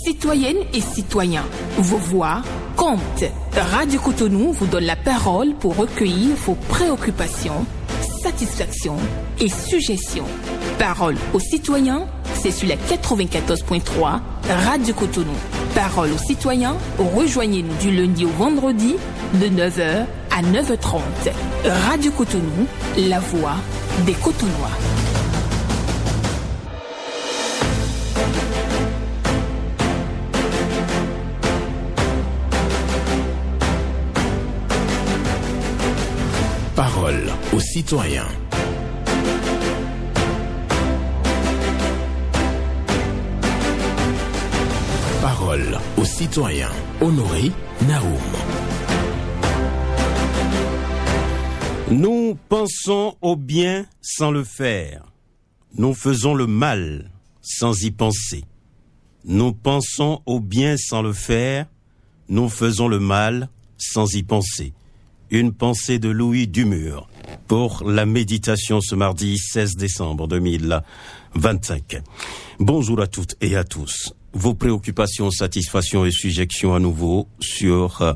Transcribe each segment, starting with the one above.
Citoyennes et citoyens, vos voix comptent. Radio Cotonou vous donne la parole pour recueillir vos préoccupations, satisfactions et suggestions. Parole aux citoyens, c'est sur la 94.3 Radio Cotonou. Parole aux citoyens, rejoignez-nous du lundi au vendredi de 9h à 9h30. Radio Cotonou, la voix des Cotonois. Parole aux citoyens. Parole aux citoyens. Honoré Naoum. Nous pensons au bien sans le faire. Nous faisons le mal sans y penser. Nous pensons au bien sans le faire. Nous faisons le mal sans y penser. Une pensée de Louis Dumur pour la méditation ce mardi 16 décembre 2025. Bonjour à toutes et à tous. Vos préoccupations, satisfactions et suggestions à nouveau sur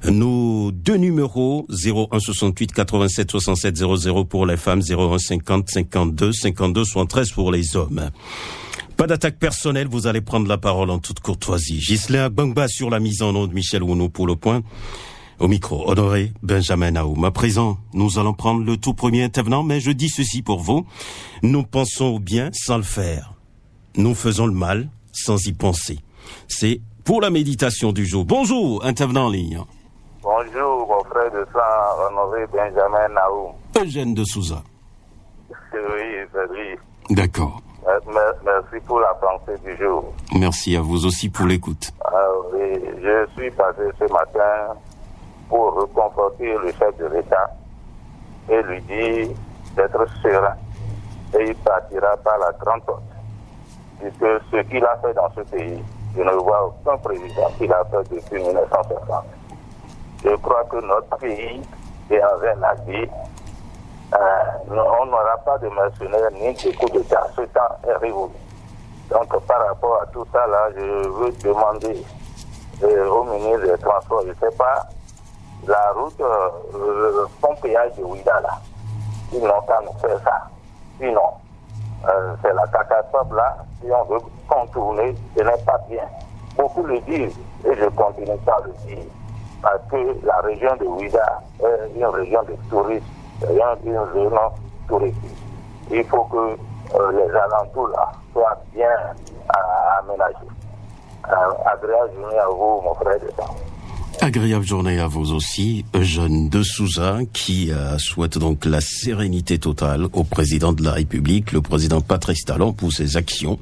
nos deux numéros 01 68 87 67 00 pour les femmes, 01 50 52 52 73 pour les hommes. Pas d'attaque personnelle, vous allez prendre la parole en toute courtoisie. Ghislain Bangba sur la mise en onde, Michel Ounou pour le point. Au micro, Honoré Benjamin Naoum. À présent, nous allons prendre le tout premier intervenant, mais je dis ceci pour vous. Nous pensons au bien sans le faire. Nous faisons le mal sans y penser. C'est pour la méditation du jour. Bonjour, intervenant en ligne. Bonjour, mon frère de sang, Honoré Benjamin Naoum. Eugène de Souza. Oui, Cédric. D'accord. Merci pour la pensée du jour. Merci à vous aussi pour l'écoute. Oui, je suis passé ce matin pour reconforter le chef de l'État et lui dire d'être serein. Et il partira par la grande porte. Puisque ce qu'il a fait dans ce pays, je ne vois aucun président qui l'a fait depuis 1960. Je crois que notre pays est en un navire. On n'aura pas de mercenaires ni de coups d'État. Ce temps est révolu. Donc par rapport à tout ça, là, je veux demander au ministre des Transports, je ne sais pas, la route, le pont péage de Ouida, là, ils n'ont qu'à nous faire ça. Sinon, c'est la catastrophe là, si on veut contourner, ce n'est pas bien. Beaucoup le disent, et je continue par le dire, parce que la région de Ouida est une région de tourisme, une région touristique. Il faut que les alentours là soient bien aménagés. Agréable journée à vous, mon frère de sang. Agréable journée à vous aussi, Eugène de Souza, qui souhaite donc la sérénité totale au président de la République, le président Patrice Talon, pour ses actions.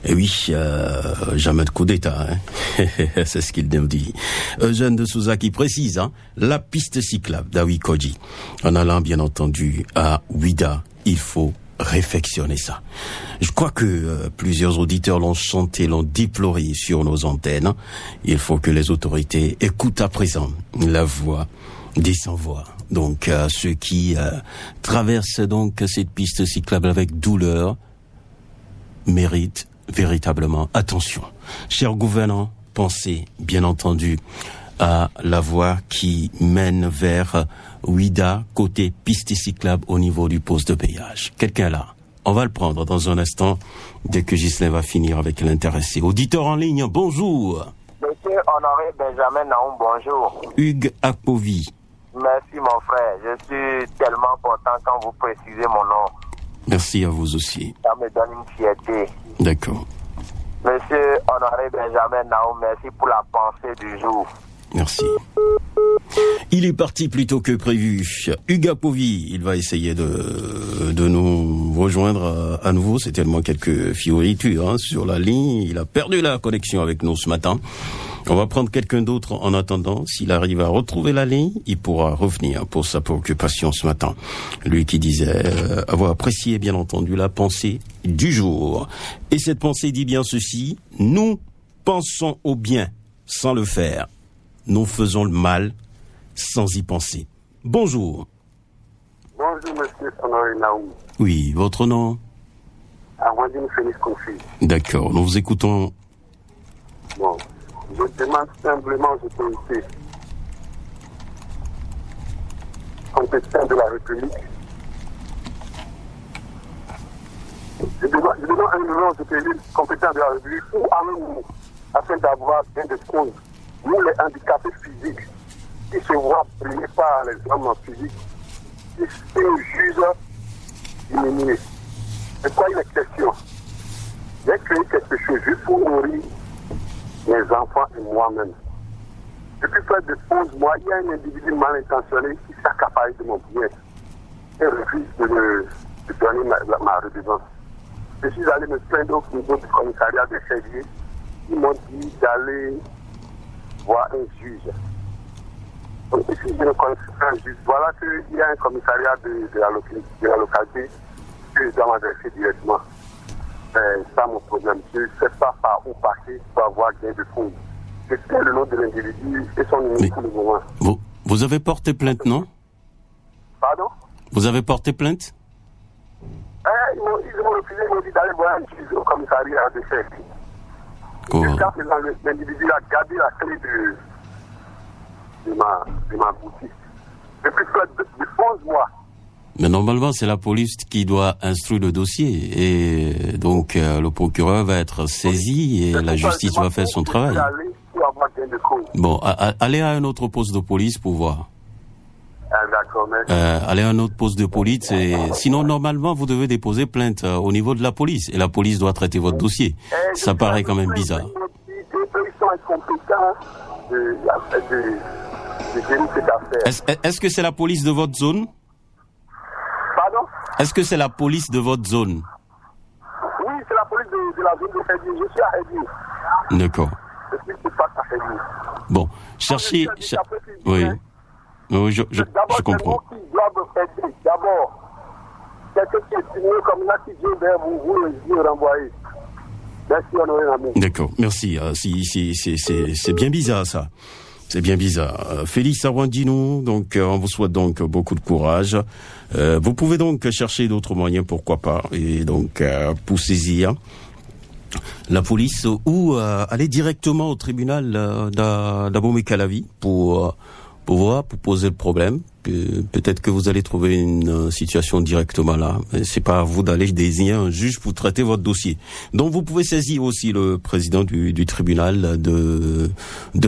Et oui, jamais de coup d'État, hein. C'est ce qu'il nous dit. Eugène de Souza qui précise, la piste cyclable d'Awikoji, en allant bien entendu à Ouida, il faut réfectionner ça. Je crois que plusieurs auditeurs l'ont chanté, l'ont déploré sur nos antennes. Il faut que les autorités écoutent à présent la voix des sans-voix. Donc ceux qui traversent donc cette piste cyclable avec douleur méritent véritablement attention. Chers gouvernants, pensez bien entendu à la voie qui mène vers Ouida, côté piste cyclable au niveau du poste de péage. Quelqu'un là, on va le prendre dans un instant, dès que Ghislain va finir avec l'intéressé. Auditeur en ligne, bonjour. Monsieur Honoré Benjamin Naoum, bonjour. Hugues Apovi. Merci mon frère, je suis tellement content quand vous précisez mon nom. Merci à vous aussi. Ça me donne une fierté. D'accord. Monsieur Honoré Benjamin Naoum, merci pour la pensée du jour. Merci. Il est parti plus tôt que prévu. Hugues Apovi, il va essayer de nous rejoindre à nouveau. C'est tellement quelques fioritures sur la ligne. Il a perdu la connexion avec nous ce matin. On va prendre quelqu'un d'autre en attendant. S'il arrive à retrouver la ligne, il pourra revenir pour sa préoccupation ce matin. Lui qui disait avoir apprécié, bien entendu, la pensée du jour. Et cette pensée dit bien ceci: nous pensons au bien sans le faire. Nous faisons le mal sans y penser. Bonjour. Bonjour, monsieur Honoré Naoum. Oui, votre nom? Amandine Félix Kofi. D'accord, nous vous écoutons. Bon, je demande simplement aux autorités compétentes de la République. Je demande un numéro aux autorités compétentes de la République où allons-nous afin d'avoir gain de cause. Nous, les handicapés physiques, qui se voient brimés par les hommes physiques, qui se jugent diminués. C'est quoi une question? J'ai créé quelque chose juste pour nourrir mes enfants et moi-même. Depuis près de 11 mois, il y a un individu mal intentionné qui s'accapare de mon bien et refuse de donner ma redevance. Je suis allé me plaindre au niveau du commissariat de Chedier. Ils m'ont dit d'aller voir un juge. Donc ici, je ne connais pas un juge. Voilà qu'il y a un commissariat de la localité que je dois m'adresser directement. C'est ça mon problème. Je ne sais pas par où passer pour avoir gain de cause. Je sais le nom de l'individu et son numéro pour le moment. Vous avez porté plainte, non? Pardon? Vous avez porté plainte? Ils m'ont refusé, ils m'ont dit d'aller voir un juge au commissariat de Chedier. Jusqu'à présent, l'individu a gardé la clé de ma boutique. Depuis près de 11 mois. Mais normalement, c'est la police qui doit instruire le dossier. Et donc, le procureur va être saisi et la justice va faire son travail. Bon, allez à un autre poste de police pour voir. D'accord, merci. Allez à un autre poste de police. Sinon, normalement, vous devez déposer plainte au niveau de la police. Et la police doit traiter votre dossier. Ça paraît quand même bizarre. Ils sont incompétents de gérer cette affaire. Est-ce que c'est la police de votre zone? Pardon? Est-ce que c'est la police de votre zone? Oui, c'est la police de la zone de Chedier. Je suis à Chedier. D'accord. Je suis à Chedier. Bon, cherchez... Oui. Oui, je comprends. D'abord, c'est vous qui doivent aider. D'abord, quelqu'un qui est signé comme là, qui vient vers vous le renvoyer. Merci, honoré ami. D'accord, merci. C'est bien bizarre, ça. C'est bien bizarre. Félix Arwandino, donc on vous souhaite donc beaucoup de courage. Vous pouvez donc chercher d'autres moyens, pourquoi pas, et donc pour saisir la police ou aller directement au tribunal d'Abomey-Calavi pour poser le problème. Peut-être que vous allez trouver une situation directement là. C'est pas à vous d'aller désigner un juge pour traiter votre dossier. Donc vous pouvez saisir aussi le président du tribunal de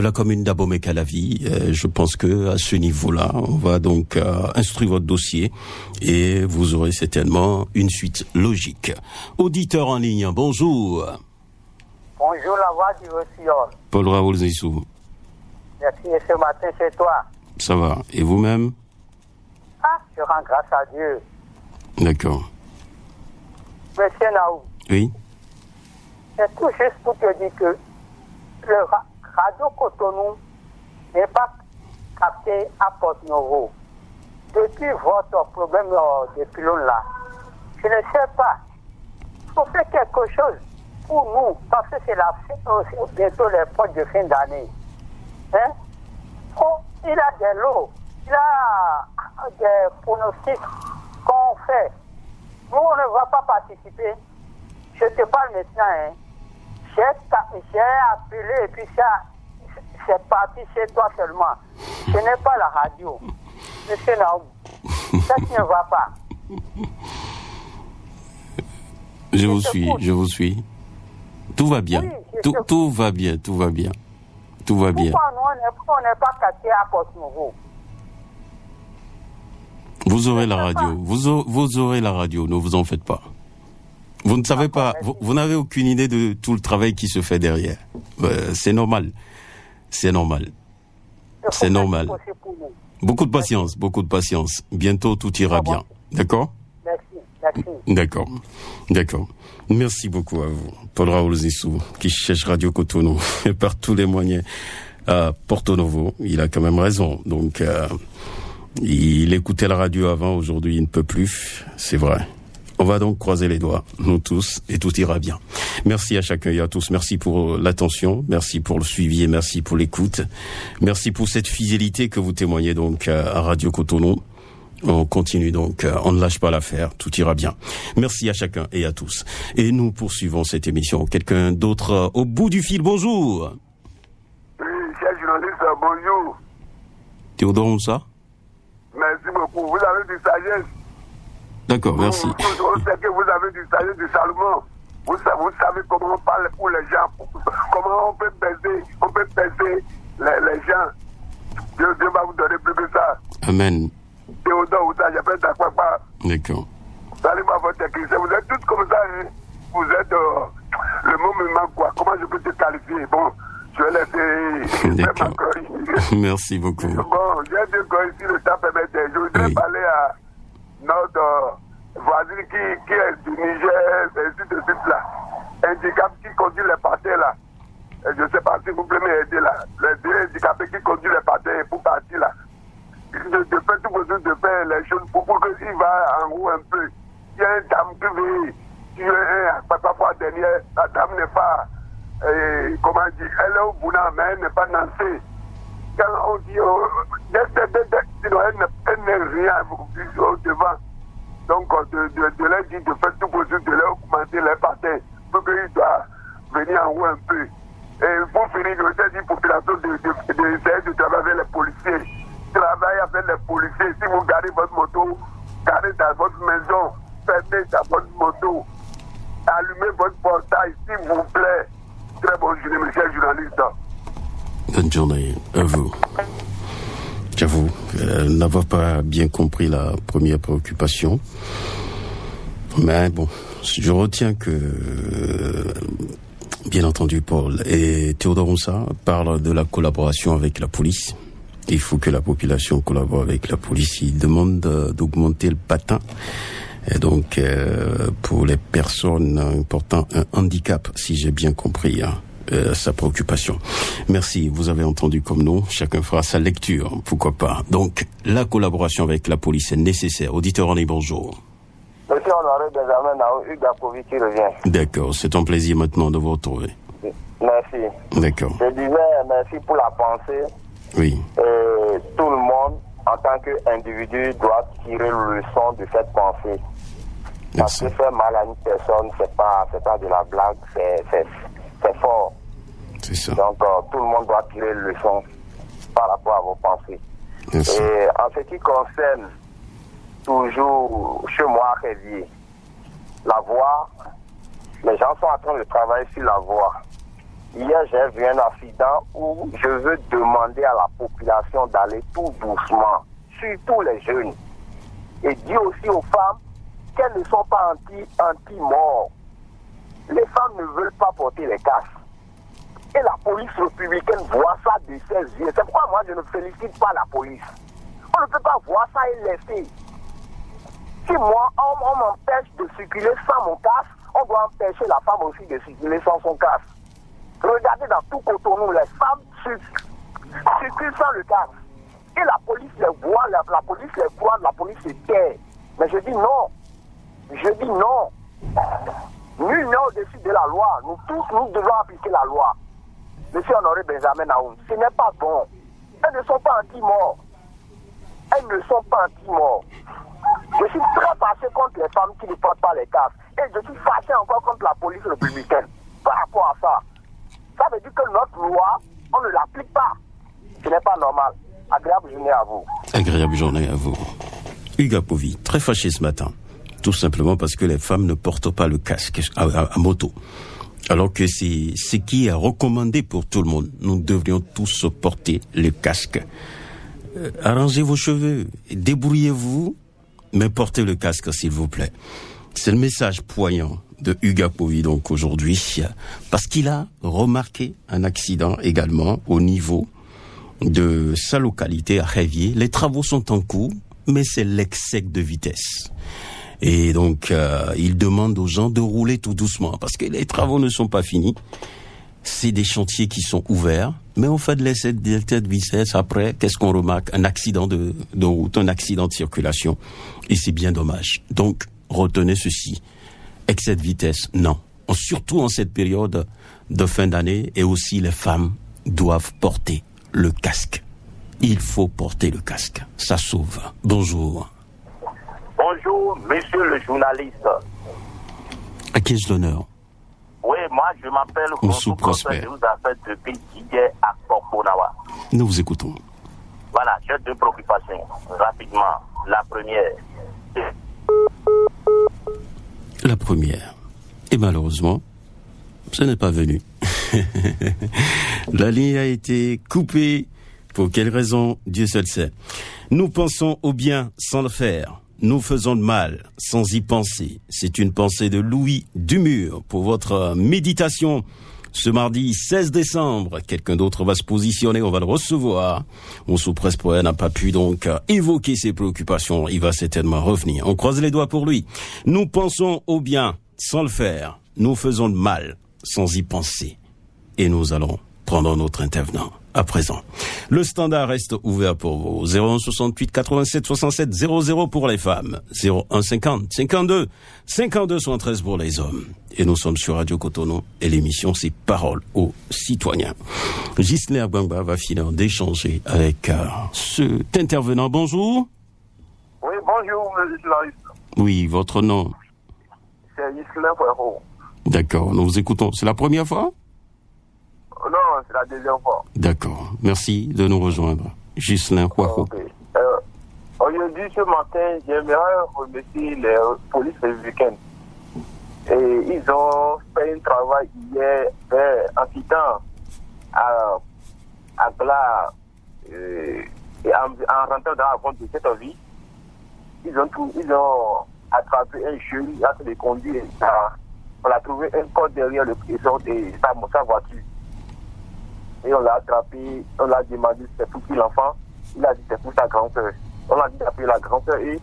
la commune d'Abomey-Calavi. Je pense que à ce niveau-là, on va donc instruire votre dossier et vous aurez certainement une suite logique. Auditeur en ligne, bonjour. Bonjour, la voix du Roussillon. Paul Raoul Zissou. Merci, et ce matin, c'est toi. Ça va. Et vous-même? Ah, je rends grâce à Dieu. D'accord. Monsieur Naou. Oui. C'est tout juste pour te dire que le Radio Cotonou n'est pas capté à Porto-Novo. Depuis votre problème de pylône là, je ne sais pas. Il faut faire quelque chose pour nous, parce que c'est bientôt les portes de fin d'année. Hein? Oh, il a des lots, il a des pronostics qu'on fait. Nous, on ne va pas participer. Je te parle maintenant. Hein. J'ai appelé et puis ça, c'est parti chez toi seulement. Ce n'est pas la radio. Monsieur Naoum, ça ne va pas. Je vous suis. Tout va bien. Oui, tout va bien. Pourquoi nous, on n'est pas capté à Porto-Novo? Vous aurez la radio. Vous aurez la radio. Ne vous en faites pas. Vous ne savez pas. Vous n'avez aucune idée de tout le travail qui se fait derrière. C'est normal. C'est normal. Beaucoup de patience. Bientôt, tout ira bien. D'accord? Merci. D'accord. Merci beaucoup à vous. Paul Raoul Zissou, qui cherche Radio Cotonou par tous les moyens à Porto-Novo. Il a quand même raison. Donc, il écoutait la radio avant. Aujourd'hui, il ne peut plus. C'est vrai. On va donc croiser les doigts, nous tous, et tout ira bien. Merci à chacun et à tous. Merci pour l'attention. Merci pour le suivi et merci pour l'écoute. Merci pour cette fidélité que vous témoignez donc à Radio Cotonou. On continue donc, on ne lâche pas l'affaire, tout ira bien. Merci à chacun et à tous. Et nous poursuivons cette émission. Quelqu'un d'autre au bout du fil, bonjour. Oui, cher journaliste, bonjour. Théodore Moussa. Merci beaucoup. Vous avez du sagesse. D'accord, merci. On sait que vous avez du sagesse du Salomon. Vous savez comment on parle pour les gens. Comment on peut baisser les gens. Dieu va vous donner plus que ça. Amen. Théodore Moussa, j'appelle ta papa. D'accord. Salut-moi votre technicien. Vous êtes tous comme ça. Hein? Vous êtes... le mot me manque quoi. Comment je peux te qualifier? Bon, je vais laisser... D'accord. Merci beaucoup. Bon, j'ai dit que si le temps permettait, je voudrais parler à notre voisine qui est du Niger, et ainsi de suite là. Handicap qui conduit les pâtés là. Et je ne sais pas si vous pouvez m'aider là. Les deux handicapés qui conduisent les pâtés pour partir là. De faire tout possible de faire les choses pour que s'il va en haut un peu. Il y a une dame qui veut tuer un parfois dernière. La dame n'est pas, comment dire, elle est au bout mais elle n'est pas lancée. Quand on dit, sinon elle n'est rien au devant. Donc, de leur dire de faire tout possible, de leur augmenter les patins pour qu'ils doivent venir en haut un peu. Et pour finir, je vais dire aux populations d'essayer de travailler avec les policiers. Travaillez avec les policiers. Si vous gardez votre moto, gardez dans votre maison, fermez dans votre moto, allumez votre portail, s'il vous plaît. Très bonne journée, monsieur le journaliste. Bonne journée à vous. J'avoue, n'avoir pas bien compris la première préoccupation. Mais bon, je retiens que, bien entendu, Paul et Théodore Moussa parlent de la collaboration avec la police. Il faut que la population collabore avec la police. Ils demandent d'augmenter le patin. Et donc, pour les personnes portant un handicap, si j'ai bien compris, sa préoccupation. Merci, vous avez entendu comme nous, chacun fera sa lecture, pourquoi pas. Donc, la collaboration avec la police est nécessaire. Auditeur en est bonjour. Monsieur Honoré Benjamin Naou, Hugues Apovi qui revient. D'accord, c'est un plaisir maintenant de vous retrouver. Merci. D'accord. Je disais merci pour la pensée. Oui. Tout le monde, en tant qu'individu, doit tirer leçon de cette pensée. Parce que faire mal à une personne, c'est pas de la blague, c'est fort. C'est ça. Donc, tout le monde doit tirer leçon par rapport à vos pensées. Merci. Et en ce qui concerne toujours chez moi, Révier, la voie, les gens sont en train de travailler sur la voie. Hier, j'ai vu un accident où je veux demander à la population d'aller tout doucement, surtout les jeunes, et dire aussi aux femmes qu'elles ne sont pas anti-mort. Les femmes ne veulent pas porter les casques. Et la police républicaine voit ça de ses yeux. C'est pourquoi moi, je ne félicite pas la police. On ne peut pas voir ça et laisser. Si moi, on m'empêche de circuler sans mon casque, on doit empêcher la femme aussi de circuler sans son casque. Regardez dans tout Cotonou, les femmes circulent sans le casque. Et la police les voit, la police les croit, la police les tait. Mais je dis non. Je dis non. Nul n'est au-dessus de la loi. Nous tous, nous devons appliquer la loi. Monsieur Honoré Benjamin Naoum, ce n'est pas bon. Elles ne sont pas anti-morts. Elles ne sont pas anti-morts. Je suis très fâché contre les femmes qui ne portent pas les casques. Et je suis fâché encore contre la police républicaine par rapport à ça. Ça veut dire que notre loi, on ne l'applique pas. Ce n'est pas normal. Agréable journée à vous. Agréable journée à vous. Hugues Apovi, très fâché ce matin. Tout simplement parce que les femmes ne portent pas le casque à moto. Alors que c'est ce qui est recommandé pour tout le monde. Nous devrions tous porter le casque. Arrangez vos cheveux, débrouillez-vous, mais portez le casque s'il vous plaît. C'est le message poignant de Hugues Apovi donc aujourd'hui, parce qu'il a remarqué un accident également au niveau de sa localité à Révier. Les travaux sont en cours, mais c'est l'excès de vitesse. Et donc, il demande aux gens de rouler tout doucement, parce que les travaux ne sont pas finis. C'est des chantiers qui sont ouverts, mais on fait de l'excès de vitesse. Après, qu'est-ce qu'on remarque? Un accident de route, un accident de circulation. Et c'est bien dommage. Donc, retenez ceci. Excès de vitesse, non. Surtout en cette période de fin d'année, et aussi les femmes doivent porter le casque. Il faut porter le casque. Ça sauve. Bonjour. bonjour, monsieur le journaliste. À qui ai-je l'honneur? Oui, moi je m'appelle Moussou Prosper. Je vous appelle depuis hier à Poponawa. Nous vous écoutons. Voilà, j'ai 2 préoccupations. Rapidement. La première. Et malheureusement, ce n'est pas venu. La ligne a été coupée. Pour quelle raison, Dieu seul sait. Nous pensons au bien sans le faire. Nous faisons le mal sans y penser. C'est une pensée de Louis Dumur pour votre méditation. Ce mardi 16 décembre, quelqu'un d'autre va se positionner, on va le recevoir. Moussou Prosper n'a pas pu donc évoquer ses préoccupations. Il va certainement revenir. On croise les doigts pour lui. Nous pensons au bien sans le faire. Nous faisons le mal sans y penser. Et nous allons prendre notre intervenant à présent. Le standard reste ouvert pour vous. 01 68 87 67 00 pour les femmes. 01 50 52 52 73 pour les hommes. Et nous sommes sur Radio Cotonou et l'émission c'est Parole aux citoyens. Ghislain Bamba va finir d'échanger avec cet intervenant. Bonjour. Oui, bonjour, monsieur le journaliste. Oui, votre nom? C'est Ghislain Poirot. D'accord, nous vous écoutons. C'est la première fois? Non, c'est la deuxième fois. D'accord, merci de nous rejoindre. Ghislain Poirot. Okay. Aujourd'hui, ce matin, j'aimerais remercier les polices républicaines. Et ils ont fait un travail hier en quittant à Gla et en rentrant dans la vente de cette vie. Ils ont attrapé un jeune qui a les conduire. On a trouvé un corps derrière le trésor de sa voiture. Et on l'a attrapé, on l'a demandé si c'est pour qui l'enfant. Il a dit c'est pour sa grand-sœur. On l'a dit d'appeler la grand-sœur et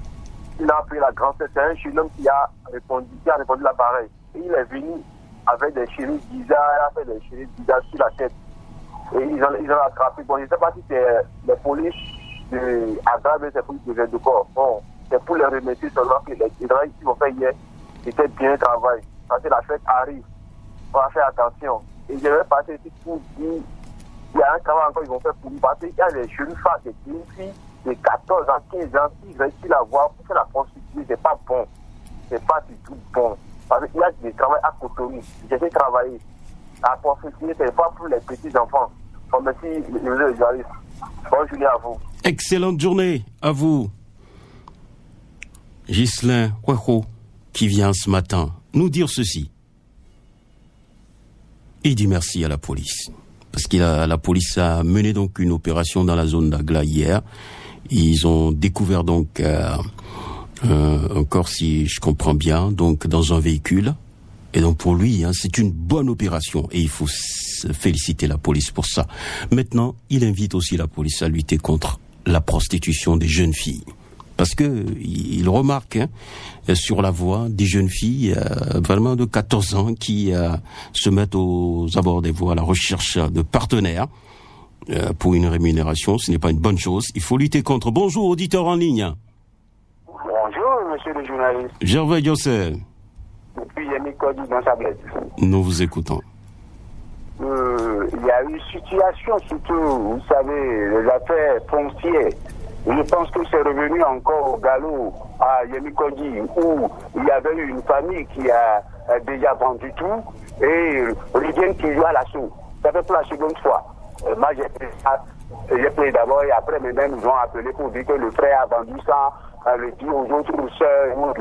il a appelé la grand-sœur. C'est un jeune homme qui a répondu l'appareil. Et il est venu avec des chemises bizarres, il a fait des chemises bizarres sur la tête. Et ils ont attrapé. Bon, je ne sais pas si c'est les polices de Agrabe, c'est pour les de corps. Bon, c'est pour les remercier seulement que les travail qu'ils ont fait hier, c'était bien travail. Parce que la fête arrive. On va faire attention. Et je vais passer ici pour dire, il y a un travail encore, ils vont faire pour nous. Parce qu'il y a des jeunes femmes, des jeunes filles de 14 ans, 15 ans, qui réussissent la voir pour faire la prostituée, c'est pas bon. C'est pas du tout bon. Parce qu'il y a des travail à Cotonou. J'ai fait travailler. La prostituée, c'est pas pour les petits enfants. Bon, merci, les journalistes. Bonne journée à vous. Excellente journée à vous. Ghislain Poirot, qui vient ce matin nous dire ceci. Il dit merci à la police. Parce que la police a mené donc une opération dans la zone d'Agla hier. Ils ont découvert donc un corps, si je comprends bien, donc dans un véhicule. Et donc pour lui, c'est une bonne opération et il faut féliciter la police pour ça. Maintenant, il invite aussi la police à lutter contre la prostitution des jeunes filles. Parce que il remarque sur la voie des jeunes filles vraiment de 14 ans qui se mettent aux abords des voies à la recherche de partenaires pour une rémunération. Ce n'est pas une bonne chose. Il faut lutter contre. Bonjour, auditeur en ligne. Bonjour, monsieur le journaliste. Gervais Joseph. Depuis Yemi Kodi dans sa blesse. Nous vous écoutons. Il y a une situation, surtout, vous savez, les affaires foncières. Je pense que c'est revenu encore au galop à Yemi Kodi, où il y avait eu une famille qui a déjà vendu tout et Rigen qui joue à l'assaut. Ça fait pour la seconde fois. Moi, j'ai pris d'abord et après, maintenant, ils nous ont appelé pour dire que le frère a vendu ça, le dit aux autres sœurs.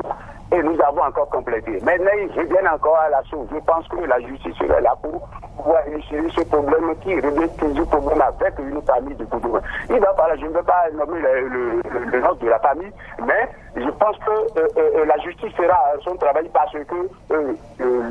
Et nous avons encore complété. Maintenant, ils reviennent encore à l'assaut. Je pense que la justice est là pour pouvoir initier ce problème qui revient toujours problème avec une famille de Koudou. Il va pas là, je ne veux pas nommer le nom de la famille, mais je pense que la justice fera son travail parce que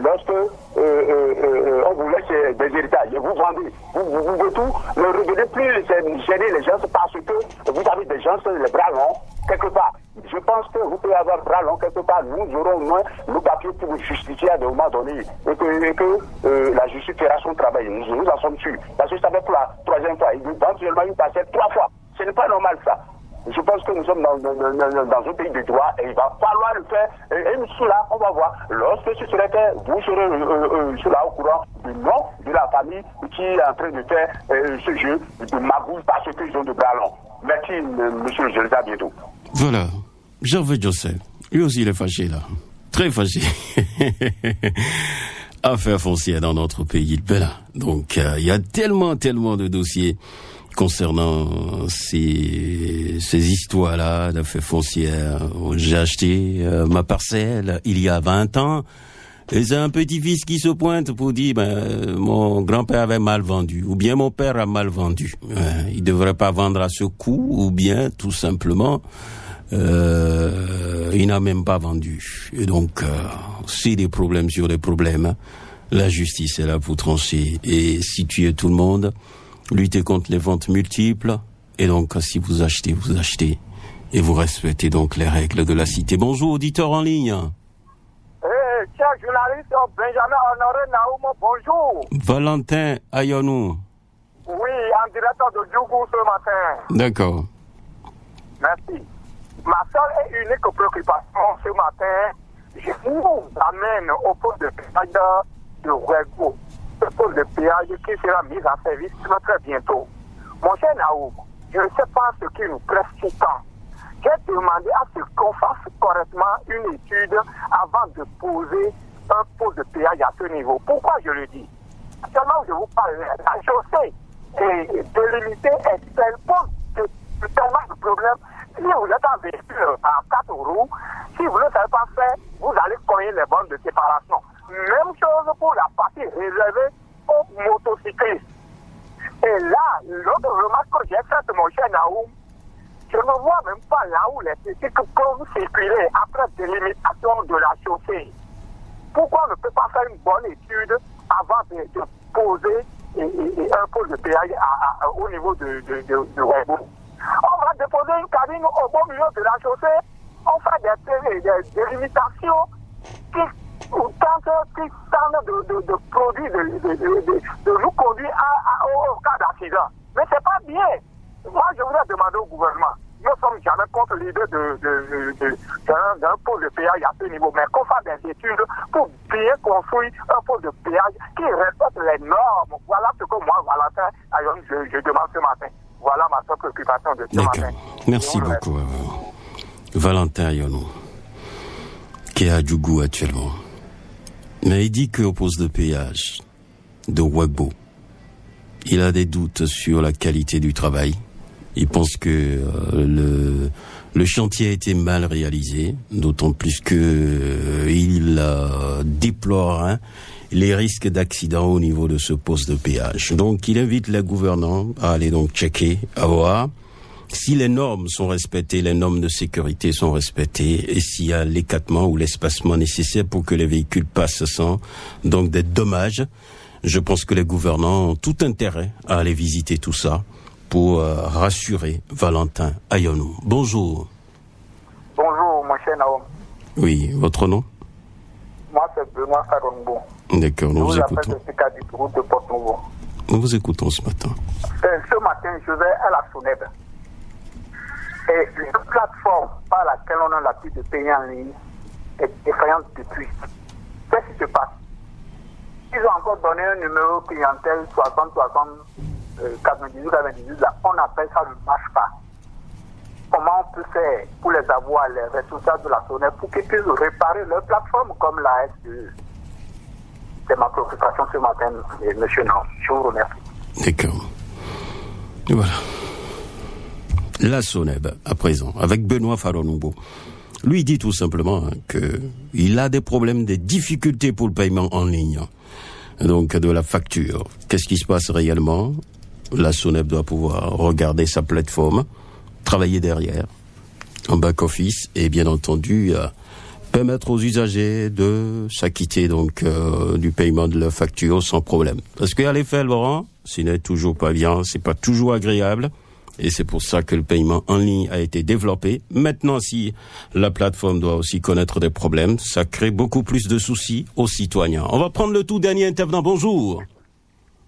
lorsque on vous laisse des héritages, vous vendez, vous pouvez tout, ne revenez plus gêner les gens parce que vous avez des gens, les bras longs, quelque part. Je pense que vous pouvez avoir bras long quelque part. Nous aurons au moins le papier pour vous justifier à un moment donné et que la justice fera son travail. Nous en sommes sûrs. Parce que ça fait pour la troisième fois. Il va seulement une passée 3 fois. Ce n'est pas normal ça. Je pense que nous sommes dans un pays de droit et il va falloir le faire. Et nous, là, on va voir. Lorsque ce serait fait, vous serez là au courant du nom de la famille qui est en train de faire ce jeu de magouille parce qu'ils ont de bras longs. Merci, monsieur le Général, à bientôt. Voilà. Gervais Joseph, Lui aussi, il est fâché, là. Très fâché. Affaires foncières dans notre pays. Ben là. Donc, il y a tellement de dossiers concernant ces histoires-là d'affaires foncières. J'ai acheté ma parcelle il y a 20 ans. Et c'est un petit-fils qui se pointe pour dire, mon grand-père avait mal vendu, ou bien mon père a mal vendu. Il devrait pas vendre à ce coût, ou bien, tout simplement, il n'a même pas vendu. Et donc, c'est des problèmes sur des problèmes. Hein. La justice est là pour trancher et situer tout le monde, lutter contre les ventes multiples. Et donc, si vous achetez, et vous respectez donc les règles de la cité. Bonjour, auditeur en ligne. Cher journaliste Benjamin Honoré Naoum, bonjour. Valentin Ayonou. Oui, en direct de Djougou ce matin. D'accord. Merci. Ma seule et unique préoccupation ce matin, je nous amène au poste de péage de Ouégo. Ce poste de péage qui sera mis en service très bientôt. Mon cher Naoum, je ne sais pas ce qui nous presse si tant. J'ai demandé à ce qu'on fasse correctement une étude avant de poser un poste de péage à ce niveau. Pourquoi je le dis? Actuellement, je vous parle, la chaussée est délimitée et elle pose tellement de problèmes. Si vous êtes en véhicule à 4 roues, si vous ne savez pas faire, vous allez cogner les bornes de séparation. Même chose pour la partie réservée aux motocyclistes. Et là, l'autre remarque que j'ai faite, mon cher Naoum, je ne vois même pas là où les cyclistes peuvent circuler après délimitation de la chaussée. Pourquoi on ne peut pas faire une bonne étude avant de poser un pôle de péage au niveau de Ouégo? On va déposer une cabine au beau milieu de la chaussée, on fait des délimitations qui tentent de produire, de nous conduire au cas d'accident. Mais c'est pas bien. Moi, je voudrais demander au gouvernement, nous ne sommes jamais contre l'idée d'un pôle de péage à ce niveau, mais qu'on fasse des études pour bien construire un pôle de péage qui respecte les normes. Voilà ce que moi, Valentin, je demande ce matin. Voilà ma seule préoccupation de ce matin. Merci beaucoup, Valentin Ayonou, qui est à Djougou actuellement. Mais il dit qu'au poste de péage de Ouégo, il a des doutes sur la qualité du travail. Il pense que le chantier a été mal réalisé, d'autant plus que il déplore les risques d'accident au niveau de ce poste de péage. Donc, il invite les gouvernants à aller donc checker, à voir si les normes sont respectées, les normes de sécurité sont respectées, et s'il y a l'éclatement ou l'espacement nécessaire pour que les véhicules passent sans donc des dommages. Je pense que les gouvernants ont tout intérêt à aller visiter tout ça pour rassurer Valentin Ayonou. Bonjour. Bonjour, mon cher Naoum. Oui, votre nom? Moi, c'est Benoît Faronbo. D'accord, nous vous écoutons. Nous vous écoutons ce matin. Ce matin, je vais à la SONEB. Et la plateforme par laquelle on a l'habitude de payer en ligne est défaillante depuis. Qu'est-ce qui se passe? Ils ont encore donné un numéro clientèle 60 98 là, on appelle ça ne marche pas. Comment on peut faire pour les avoir, les responsables de la SONEB, pour qu'ils puissent réparer leur plateforme comme la SDE? C'est ma préoccupation ce matin, monsieur Naoum. Je vous remercie. D'accord. Et voilà. La SONEB, à présent, avec Benoît Faronoubo, lui dit tout simplement que il a des problèmes, des difficultés pour le paiement en ligne. Donc, de la facture. Qu'est-ce qui se passe réellement? La SONEB doit pouvoir regarder sa plateforme, travailler derrière, en back-office, et bien entendu, permettre aux usagers de s'acquitter donc du paiement de leur facture sans problème. Parce qu'à l'effet, Laurent, ce n'est toujours pas bien, c'est pas toujours agréable. Et c'est pour ça que le paiement en ligne a été développé. Maintenant, si la plateforme doit aussi connaître des problèmes, ça crée beaucoup plus de soucis aux citoyens. On va prendre le tout dernier intervenant. Bonjour.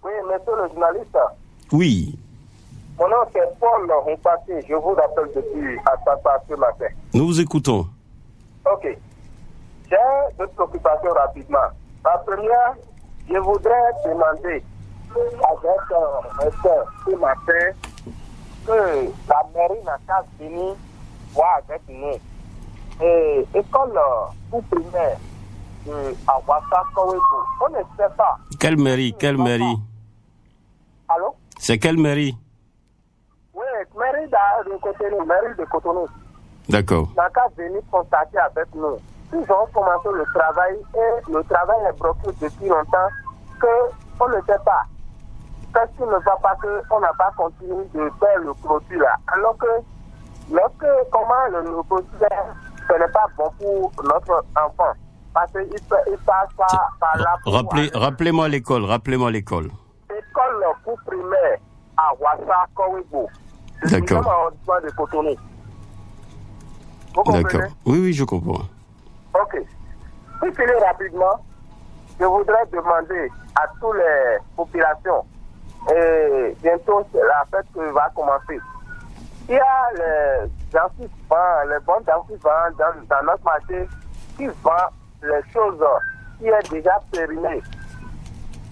Oui, monsieur le journaliste. Oui. Mon nom c'est Paul Rompati. Je vous appelle depuis Assata ce matin. Nous vous écoutons. Ok. J'ai deux préoccupations rapidement. La première, je voudrais demander avec ce matin que la mairie n'a qu'à venir voir avec nous et école pour primaire de Awassa Kowego, on ne sait pas. Quelle mairie? Allô? C'est quelle mairie? Oui, mairie de Cotonou. D'accord. N'a qu'à venir constater avec nous. Ils ont commencé le travail et le travail est bloqué depuis longtemps qu'on ne sait pas. Qu'est-ce qui ne va pas qu'on n'a pas continué de faire le produit là? Alors que comment le produit, ce n'est pas bon pour notre enfant. Parce qu'il passe par là. Rappelez-moi l'école. École pour primaire à Wassa Kowego. D'accord. De Cotonou. Vous comprenez? D'accord. Oui, je comprends. Ok. Pour finir rapidement, je voudrais demander à toutes les populations, et bientôt la fête va commencer. Il y a les dentistes, les bons dentistes dans notre marché qui vendent les choses qui est déjà périmées.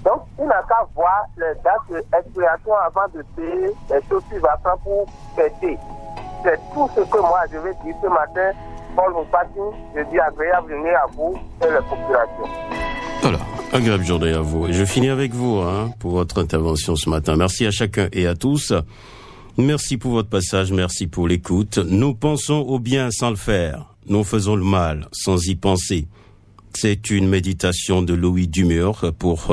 Donc, il n'a qu'à voir les dates d'expiration avant de payer les choses qui va prendre pour fêter. C'est tout ce que moi je vais dire ce matin. Paul Moupati, je dis agréable journée à vous et les populations. Voilà, agréable journée à vous. Et je finis avec vous pour votre intervention ce matin. Merci à chacun et à tous. Merci pour votre passage, merci pour l'écoute. Nous pensons au bien sans le faire. Nous faisons le mal sans y penser. C'est une méditation de Louis Dumur pour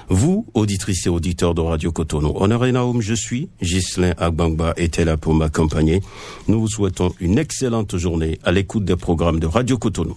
vous, auditrices et auditeurs de Radio Cotonou. Honoré Naoum, je suis. Ghislain Agbangba était là pour m'accompagner. Nous vous souhaitons une excellente journée à l'écoute des programmes de Radio Cotonou.